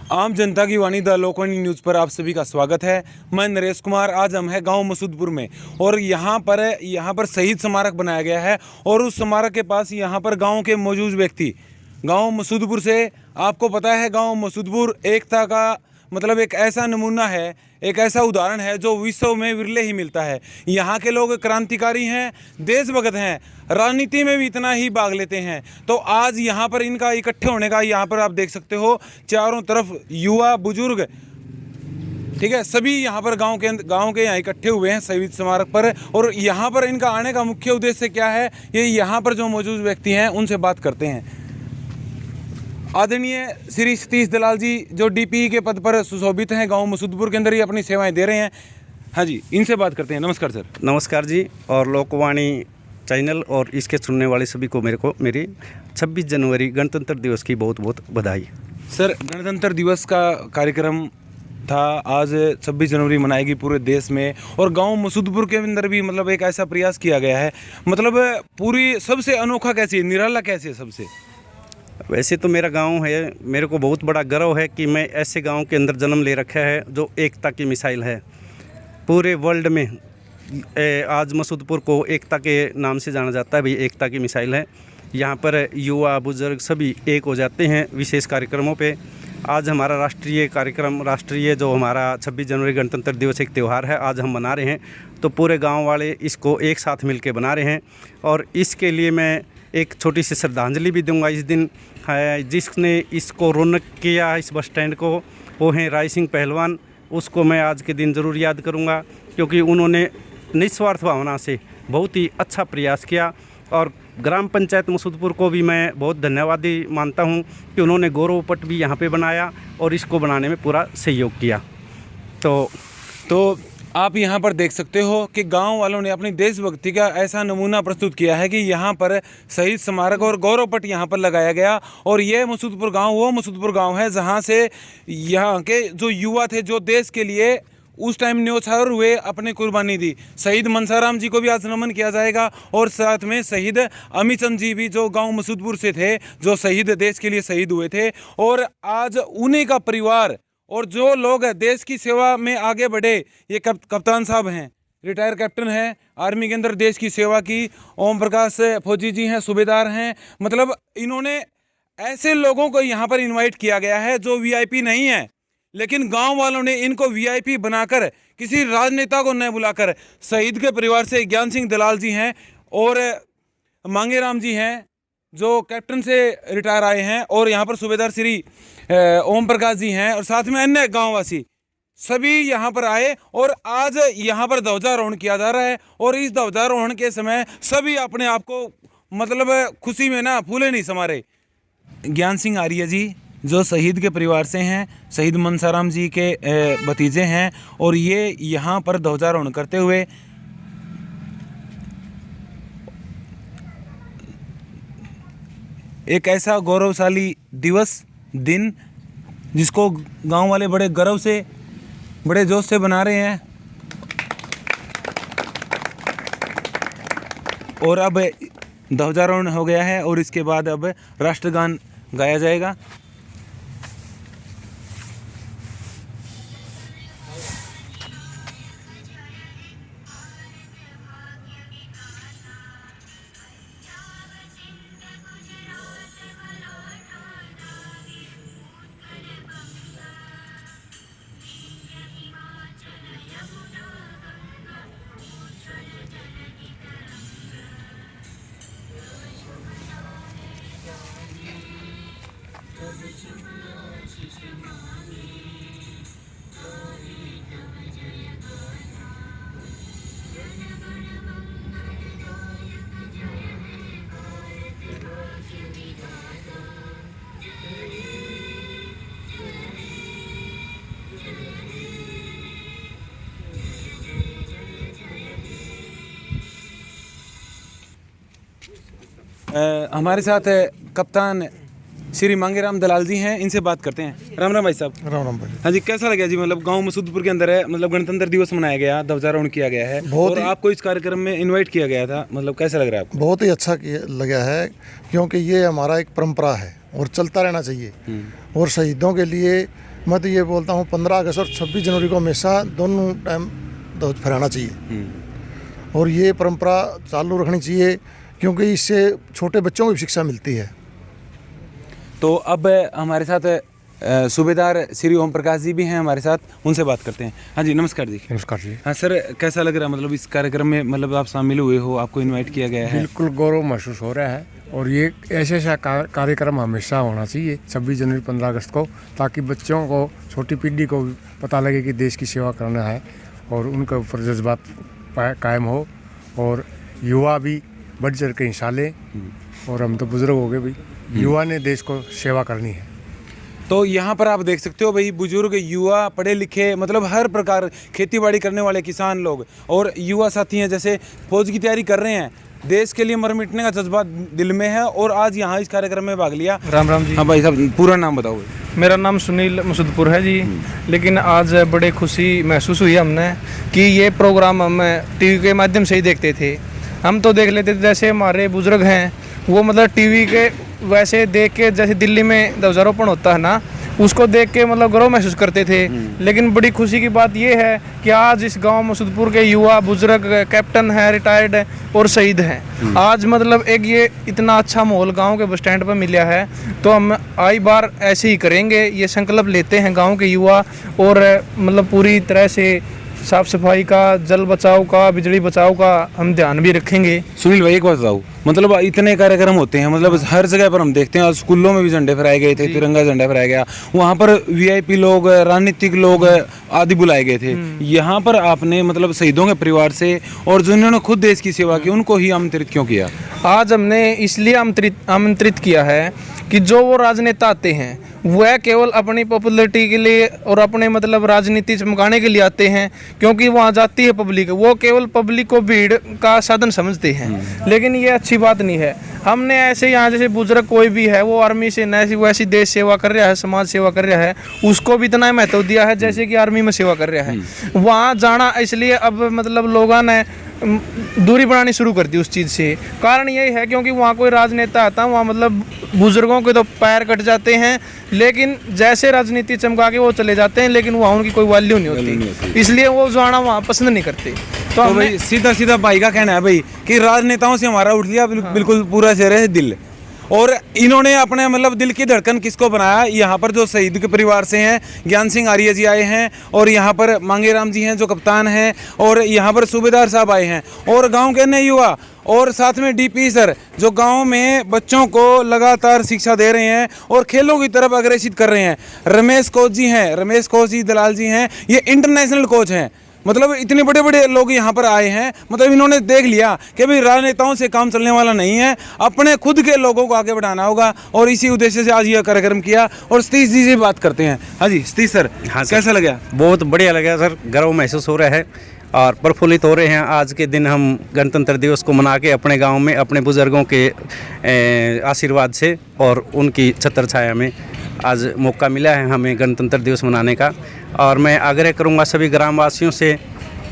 आम जनता की वाणी the Lokvani news पर आप सभी का स्वागत है। मैं नरेश कुमार। आज हम हैं गांव मसूदपुर में और यहाँ पर शहीद स्मारक बनाया गया है और उस स्मारक के पास यहाँ पर गांव के मौजूद व्यक्ति गांव मसूदपुर से, आपको पता है गांव मसूदपुर एकता का मतलब एक ऐसा नमूना है, एक ऐसा उदाहरण है जो विश्व में विरले ही मिलता है। यहाँ के लोग क्रांतिकारी हैं, देशभक्त हैं, राजनीति में भी इतना ही भाग लेते हैं। तो आज यहाँ पर इनका इकट्ठे होने का, यहाँ पर आप देख सकते हो चारों तरफ युवा बुजुर्ग, ठीक है, सभी यहाँ पर गांव के यहाँ इकट्ठे हुए हैं शहीद स्मारक पर। और यहाँ पर इनका आने का मुख्य उद्देश्य क्या है, ये यहाँ पर जो मौजूद व्यक्ति हैं उनसे बात करते हैं। आदरणीय श्री सतीश दलाल जी जो डीपी के पद पर सुशोभित हैं, गांव मसूदपुर के अंदर ही अपनी सेवाएं दे रहे हैं। हाँ जी, इनसे बात करते हैं। नमस्कार सर। नमस्कार जी। और लोकवाणी चैनल और इसके सुनने वाले सभी को मेरी 26 जनवरी गणतंत्र दिवस की बहुत बहुत बधाई। सर, गणतंत्र दिवस का कार्यक्रम था, आज 26 जनवरी मनाएगी पूरे देश में और गांव मसूदपुर के अंदर भी मतलब एक ऐसा प्रयास किया गया है। मतलब पूरी सबसे अनोखा कैसे है, निराला कैसे है सबसे? वैसे तो मेरा गांव है, मेरे को बहुत बड़ा गर्व है कि मैं ऐसे गांव के अंदर जन्म ले रखा है जो एकता की मिसाइल है। पूरे वर्ल्ड में आज मसूदपुर को एकता के नाम से जाना जाता है, भाई एकता की मिसाइल है। यहाँ पर युवा बुजुर्ग सभी एक हो जाते हैं विशेष कार्यक्रमों पे। आज हमारा राष्ट्रीय जो हमारा 26 जनवरी गणतंत्र दिवस एक त्यौहार है, आज हम मना रहे हैं। तो पूरे गाँव वाले इसको एक साथ मिल के बना रहे हैं और इसके लिए मैं एक छोटी सी श्रद्धांजलि भी दूंगा इस दिन। जिसने इसको रौनक किया इस बस स्टैंड को, वो हैं राय सिंह पहलवान। उसको मैं आज के दिन ज़रूर याद करूंगा क्योंकि उन्होंने निस्वार्थ भावना से बहुत ही अच्छा प्रयास किया। और ग्राम पंचायत मसूदपुर को भी मैं बहुत धन्यवादी मानता हूं कि उन्होंने गौरव पट भी यहाँ पे बनाया और इसको बनाने में पूरा सहयोग किया। तो आप यहाँ पर देख सकते हो कि गांव वालों ने अपनी देशभक्ति का ऐसा नमूना प्रस्तुत किया है कि यहाँ पर शहीद स्मारक और गौरव पट यहाँ पर लगाया गया। और ये मसूदपुर गांव वो मसूदपुर गांव है जहाँ से यहाँ के जो युवा थे, जो देश के लिए उस टाइम न्योछावर हुए, अपनी कुर्बानी दी। शहीद मनसाराम जी को भी आज नमन किया जाएगा और साथ में शहीद अमित चंद जी भी जो गाँव मसूदपुर से थे, जो शहीद देश के लिए शहीद हुए थे। और आज उन्हीं का परिवार और जो लोग देश की सेवा में आगे बढ़े, ये कप्तान साहब हैं, रिटायर कैप्टन हैं आर्मी के अंदर, देश की सेवा की। ओम प्रकाश फौजी जी हैं, सूबेदार हैं। मतलब इन्होंने ऐसे लोगों को यहाँ पर इनवाइट किया गया है जो वीआईपी नहीं है, लेकिन गांव वालों ने इनको वीआईपी बनाकर, किसी राजनेता को न बुलाकर, शहीद के परिवार से ज्ञान सिंह दलाल जी हैं और मांगे राम जी हैं जो कैप्टन से रिटायर आए हैं, और यहाँ पर सूबेदार श्री ओम प्रकाश जी हैं, और साथ में अन्य गांववासी सभी यहाँ पर आए और आज यहाँ पर ध्वजारोहण किया जा रहा है। और इस ध्वजारोहण के समय सभी अपने आप को मतलब खुशी में ना फूले नहीं समारे। ज्ञान सिंह आर्य जी जो शहीद के परिवार से हैं, शहीद मनसाराम जी के भतीजे हैं, और ये यहाँ पर ध्वजारोहण करते हुए एक ऐसा गौरवशाली दिन जिसको गांव वाले बड़े गर्व से, बड़े जोश से बना रहे हैं। और अब ध्वजारोहण हो गया है और इसके बाद अब राष्ट्रगान गाया जाएगा। हमारे साथ कप्तान श्री मांगेराम दलाल जी हैं, इनसे बात करते हैं। राम राम भाई साहब। राम राम भाई। हाँ जी, कैसा लगा जी? मतलब गांव मसूदपुर के अंदर है, मतलब गणतंत्र दिवस मनाया गया, ध्वजारोहण किया गया है और आपको इस कार्यक्रम में इनवाइट किया गया था, मतलब कैसा लग रहा है आपको? बहुत ही अच्छा लगा है क्योंकि ये हमारा एक परंपरा है और चलता रहना चाहिए। और शहीदों के लिए मैं तो ये बोलता हूँ 15 अगस्त और 26 जनवरी को हमेशा दोनों टाइम ध्वज फहराना चाहिए और ये परंपरा चालू रखनी चाहिए, क्योंकि इससे छोटे बच्चों को भी शिक्षा मिलती है। तो अब हमारे साथ सूबेदार श्री ओम प्रकाश जी भी हैं हमारे साथ, उनसे बात करते हैं। हाँ जी, नमस्कार जी। नमस्कार जी। हाँ सर, कैसा लग रहा है, मतलब इस कार्यक्रम में मतलब आप शामिल हुए हो, आपको इनवाइट किया गया है? बिल्कुल गौरव महसूस हो रहा है और ये ऐसा कार्यक्रम हमेशा होना चाहिए 26 जनवरी 15 अगस्त को, ताकि बच्चों को, छोटी पीढ़ी को पता लगे कि देश की सेवा करना है और उनके ऊपर जज्बात कायम हो और युवा भी बढ़ चढ़ के हिस्सा लें। और हम तो बुजुर्ग हो गए भाई, युवा ने देश को सेवा करनी है। तो यहाँ पर आप देख सकते हो भाई, बुजुर्ग, युवा, पढ़े लिखे, मतलब हर प्रकार खेती बाड़ी करने वाले किसान लोग और युवा साथी हैं, जैसे फौज की तैयारी कर रहे हैं, देश के लिए मर मिटने का जज्बा दिल में है और आज यहाँ इस कार्यक्रम में भाग लिया। राम राम जी। हाँ भाई साहब, पूरा नाम बताओ। मेरा नाम सुनील मसूदपुर है जी। लेकिन आज बड़े खुशी महसूस हुई हमने कि ये प्रोग्राम हम टीवी के माध्यम से ही देखते थे। हम तो देख लेते थे, जैसे हमारे बुजुर्ग हैं वो मतलब टीवी के वैसे देख के, जैसे दिल्ली में ध्वजारोपण होता है ना, उसको देख के मतलब गर्व महसूस करते थे। लेकिन बड़ी खुशी की बात ये है कि आज इस गांव मसूदपुर के युवा, बुजुर्ग, कैप्टन है, रिटायर्ड है और शहीद हैं। आज मतलब एक ये इतना अच्छा माहौल गांव के बस स्टैंड पर मिला है, तो हम आई बार ऐसे ही करेंगे, ये संकल्प लेते हैं गांव के युवा। और मतलब पूरी तरह से साफ सफाई का, जल बचाव का, बिजली बचाव का हम ध्यान भी रखेंगे। सुनील भाई, एक बात बताओ, मतलब इतने कार्यक्रम होते हैं, मतलब हर जगह पर हम देखते हैं, और स्कूलों में भी झंडे फहराए गए थे, तिरंगा झंडा फहराया गया, वहाँ पर वीआईपी लोग, राजनीतिक लोग आदि बुलाए गए थे। यहाँ पर आपने मतलब शहीदों के परिवार से और जिन्होंने खुद देश की सेवा की, उनको ही आमंत्रित क्यों किया? आज हमने इसलिए आमंत्रित किया है कि जो वो राजनेता आते हैं वह केवल अपनी पॉपुलैरिटी के लिए और अपने मतलब राजनीति चमकाने के लिए आते हैं, क्योंकि वहाँ जाती है पब्लिक, वो केवल पब्लिक को भीड़ का साधन समझते हैं। लेकिन ये अच्छी बात नहीं है। हमने ऐसे यहाँ जैसे बुजुर्ग कोई भी है, वो आर्मी से न वैसी देश सेवा कर रहा है, समाज सेवा कर रहा है, उसको भी इतना महत्व दिया है जैसे कि आर्मी में सेवा कर रहा है। वहाँ जाना इसलिए अब मतलब लोगों ने दूरी बनानी शुरू कर दी उस चीज़ से। कारण यही है क्योंकि वहाँ कोई राजनेता आता है, वहाँ मतलब बुजुर्गों के तो पैर कट जाते हैं, लेकिन जैसे राजनीति चमका के वो चले जाते हैं, लेकिन वहाँ उनकी कोई वैल्यू नहीं होती, इसलिए वो जाना वहाँ पसंद नहीं करते। तो भाई सीधा सीधा भाई का कहना है भाई कि राजनेताओं से हमारा उठ लिया बिल्कुल पूरा चेहरे से दिल, और इन्होंने अपने मतलब दिल की धड़कन किसको बनाया? यहाँ पर जो शहीद के परिवार से हैं, ज्ञान सिंह आर्य जी आए हैं, और यहाँ पर मांगेराम जी हैं जो कप्तान हैं, और यहाँ पर सूबेदार साहब आए हैं, और गांव के अन्य युवा, और साथ में डीपी सर जो गांव में बच्चों को लगातार शिक्षा दे रहे हैं और खेलों की तरफ अग्रेसित कर रहे हैं। रमेश कोच जी हैं, रमेश कोच जी दलाल जी हैं, ये इंटरनेशनल कोच हैं। मतलब इतने बड़े बड़े लोग यहाँ पर आए हैं, मतलब इन्होंने देख लिया कि भाई राजनेताओं से काम चलने वाला नहीं है, अपने खुद के लोगों को आगे बढ़ाना होगा, और इसी उद्देश्य से आज यह कार्यक्रम किया। और सतीश जी से बात करते हैं। हाँ जी सतीश सर, हाँ सर, कैसा लगा? बहुत बढ़िया लगा सर, गर्व महसूस हो रहा है और प्रफुल्लित हो रहे हैं। आज के दिन हम गणतंत्र दिवस को मना के अपने गांव में अपने बुजुर्गों के आशीर्वाद से और उनकी छत्र छाया में आज मौका मिला है हमें गणतंत्र दिवस मनाने का। और मैं आग्रह करूंगा सभी ग्रामवासियों से,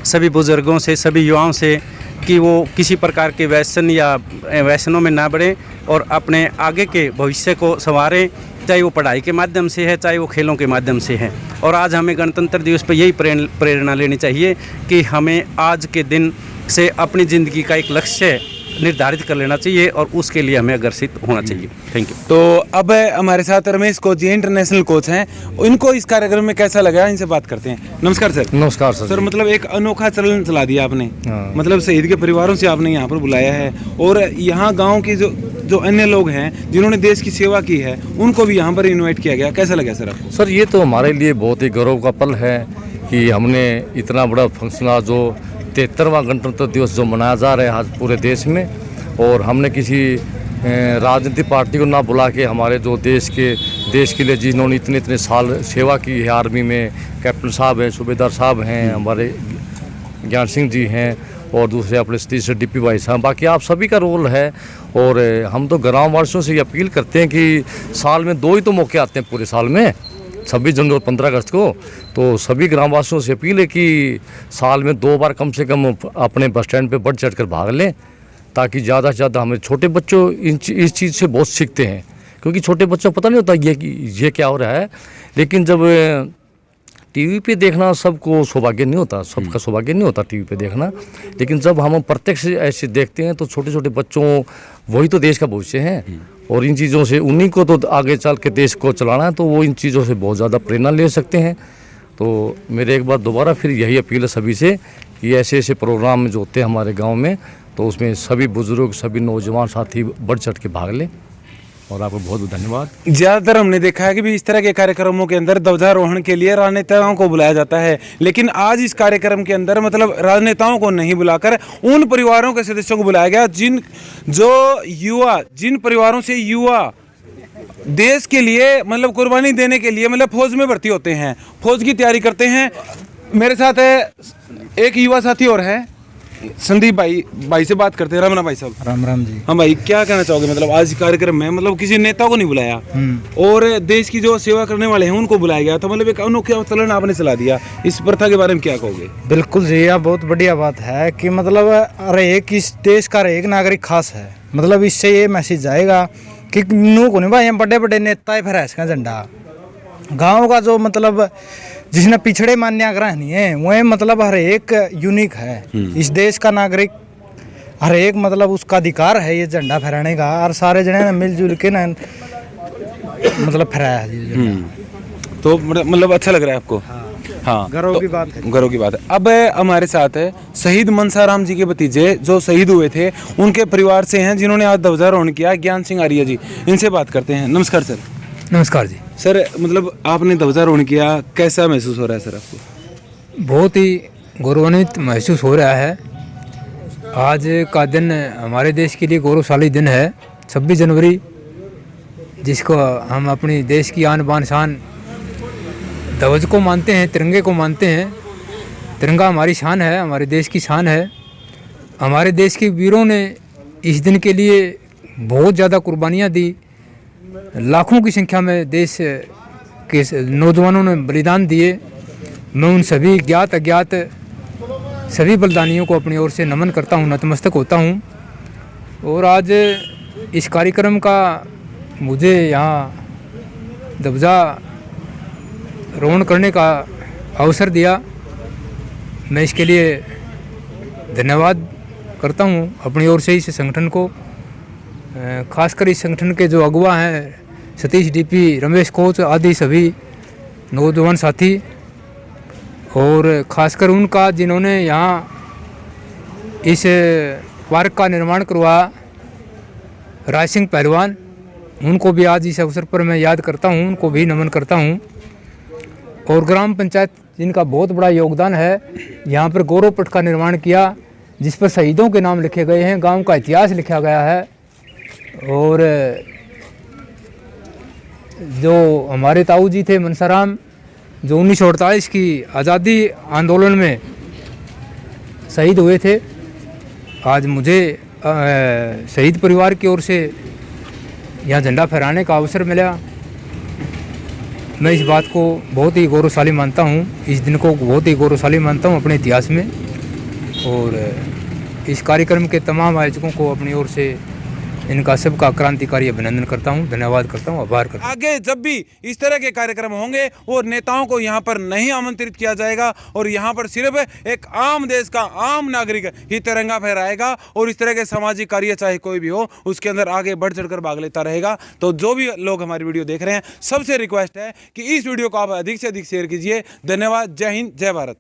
सभी बुजुर्गों से, सभी युवाओं से कि वो किसी प्रकार के व्यसन या व्यसनों में ना बढ़ें और अपने आगे के भविष्य को संवारें, चाहे वो पढ़ाई के माध्यम से है, चाहे वो खेलों के माध्यम से है। और आज हमें गणतंत्र दिवस पर यही प्रेरणा लेनी चाहिए कि हमें आज के दिन से अपनी ज़िंदगी का एक लक्ष्य निर्धारित कर लेना चाहिए और उसके लिए हमें अग्रसित होना चाहिए। Thank you. तो अब हमारे साथ रमेश कोच जी इंटरनेशनल कोच हैं, इनको इस कार्यक्रम में कैसा लगा, इनसे बात करते हैं। नमस्कार सर। नमस्कार सर। सर मतलब एक अनोखा चलन चला दिया आपने, हाँ। मतलब शहीद के परिवारों से आपने यहाँ पर बुलाया है, और यहाँ गांव के जो अन्य लोग हैं जिन्होंने देश की सेवा की है, उनको भी यहाँ पर इन्वाइट किया गया। कैसा लगा सर आपको? सर ये तो हमारे लिए बहुत ही गौरव का पल है कि हमने इतना बड़ा फंक्शन, जो 73वां गणतंत्र दिवस जो मनाया जा रहा है आज पूरे देश में, और हमने किसी राजनीतिक पार्टी को ना बुला के हमारे जो देश के लिए जिन्होंने इतने साल सेवा की है आर्मी में, कैप्टन साहब हैं, सूबेदार साहब हैं, हमारे ज्ञान सिंह जी हैं, और दूसरे अपने तीसरे डीपी भाई साहब, बाकी आप सभी का रोल है। और हम तो ग्राम वासियों से ये अपील करते हैं कि साल में 2 ही तो मौके आते हैं पूरे साल में, 26 जनवरी और 15 अगस्त को। तो सभी ग्रामवासियों से अपील है कि साल में 2 बार कम से कम अपने बस स्टैंड पे बढ़ चढ़ कर भाग लें, ताकि ज़्यादा से ज़्यादा हमें छोटे बच्चों इस चीज़ से बहुत सीखते हैं क्योंकि छोटे बच्चों को पता नहीं होता ये क्या हो रहा है। लेकिन जब टीवी पे देखना सबको सौभाग्य नहीं होता, सबका सौभाग्य नहीं होता टीवी पे देखना, लेकिन जब हम प्रत्यक्ष ऐसे देखते हैं तो छोटे छोटे बच्चों, वही तो देश का भविष्य है, और इन चीज़ों से उन्हीं को तो आगे चल के देश को चलाना है, तो वो इन चीज़ों से बहुत ज़्यादा प्रेरणा ले सकते हैं। तो मेरे एक बार दोबारा फिर यही अपील है सभी से कि ऐसे ऐसे प्रोग्राम जो होते हैं हमारे गाँव में, तो उसमें सभी बुजुर्ग, सभी नौजवान साथी बढ़ चढ़ के भाग लें। और आपको बहुत बहुत धन्यवाद। ज़्यादातर हमने देखा है कि भी इस तरह के कार्यक्रमों के अंदर ध्वजारोहण के लिए राजनेताओं को बुलाया जाता है, लेकिन आज इस कार्यक्रम के अंदर मतलब राजनेताओं को नहीं बुलाकर उन परिवारों के सदस्यों को बुलाया गया जिन परिवारों से युवा देश के लिए मतलब कुर्बानी देने के लिए मतलब फौज में भर्ती होते हैं, फौज की तैयारी करते हैं। मेरे साथ है एक युवा साथी और है, संदीप भाई से बात करते हैं। रमना भाई साहब। राम राम जी। हाँ भाई, क्या कहना चाहोगे? मतलब आज कार्यक्रम में मतलब किसी नेता को नहीं बुलाया और देश की जो सेवा करने वाले हैं उनको बुलाया गया, तो मतलब एक अनोखा चलन आपने चला दिया, इस प्रथा के बारे में क्या कहोगे? बिल्कुल जी, यह बहुत बढ़िया बात है कि मतलब अरे एक इस देश का एक नागरिक खास है। मतलब इससे ये मैसेज जाएगा कि नू को नहीं भाई बड़े बड़े नेता फिर इसका झंडा गाँव का जो मतलब जिसने पिछड़े मान्य ग्रह नहीं है वह मतलब हर एक यूनिक है। इस देश का नागरिक हर एक मतलब उसका अधिकार है ये झंडा फहराने का, और सारे जने ने मिलजुल के ना मतलब फहराया है। तो मतलब अच्छा लग रहा है आपको? हाँ, गर्व की बात है। गर्व की बात है। अब हमारे साथ है शहीद मनसाराम जी के भतीजे जो शहीद हुए थे, उनके परिवार से हैं जिन्होंने आज ध्वजारोहण किया, ज्ञान सिंह आर्य जी। इनसे बात करते हैं। नमस्कार सर। नमस्कार जी। सर मतलब आपने ध्वजारोहण किया, कैसा महसूस हो रहा है सर आपको? बहुत ही गौरवान्वित महसूस हो रहा है। आज का दिन हमारे देश के लिए गौरवशाली दिन है, 26 जनवरी, जिसको हम अपनी देश की आन बान शान ध्वज को मानते हैं, तिरंगे को मानते हैं। तिरंगा हमारी शान है, हमारे देश की शान है। हमारे देश के वीरों ने इस दिन के लिए बहुत ज़्यादा कुर्बानियाँ दी, लाखों की संख्या में देश के नौजवानों ने बलिदान दिए। मैं उन सभी ज्ञात अज्ञात सभी बलिदानियों को अपनी ओर से नमन करता हूँ, नतमस्तक होता हूँ। और आज इस कार्यक्रम का मुझे यहाँ ध्वजारोहण करने का अवसर दिया, मैं इसके लिए धन्यवाद करता हूँ अपनी ओर से इस संगठन को। खासकर इस संगठन के जो अगुवा हैं सतीश डीपी, रमेश कोच आदि सभी नौजवान साथी, और ख़ासकर उनका जिन्होंने यहाँ इस पार्क का निर्माण करवाया, राज सिंह पहलवान, उनको भी आज इस अवसर पर मैं याद करता हूँ, उनको भी नमन करता हूँ। और ग्राम पंचायत जिनका बहुत बड़ा योगदान है, यहाँ पर गौरव पट का निर्माण किया जिस पर शहीदों के नाम लिखे गए हैं, गांव का इतिहास लिखा गया है। और जो हमारे ताऊ जी थे मनसाराम, जो 1948 की आज़ादी आंदोलन में शहीद हुए थे, आज मुझे शहीद परिवार की ओर से यहाँ झंडा फहराने का अवसर मिला। मैं इस बात को बहुत ही गौरवशाली मानता हूँ, इस दिन को बहुत ही गौरवशाली मानता हूँ अपने इतिहास में। और इस कार्यक्रम के तमाम आयोजकों को अपनी ओर से इनका सबका क्रांतिकारी अभिनंदन करता हूँ, धन्यवाद करता हूँ, आभार करता हूँ। आगे जब भी इस तरह के कार्यक्रम होंगे और नेताओं को यहाँ पर नहीं आमंत्रित किया जाएगा और यहाँ पर सिर्फ एक आम देश का आम नागरिक ही तिरंगा फहराएगा और इस तरह के सामाजिक कार्य चाहे कोई भी हो उसके अंदर आगे बढ़ चढ़कर भाग लेता रहेगा। तो जो भी लोग हमारी वीडियो देख रहे हैं, सबसे रिक्वेस्ट है कि इस वीडियो को आप अधिक से अधिक शेयर कीजिए। धन्यवाद। जय हिंद, जय भारत।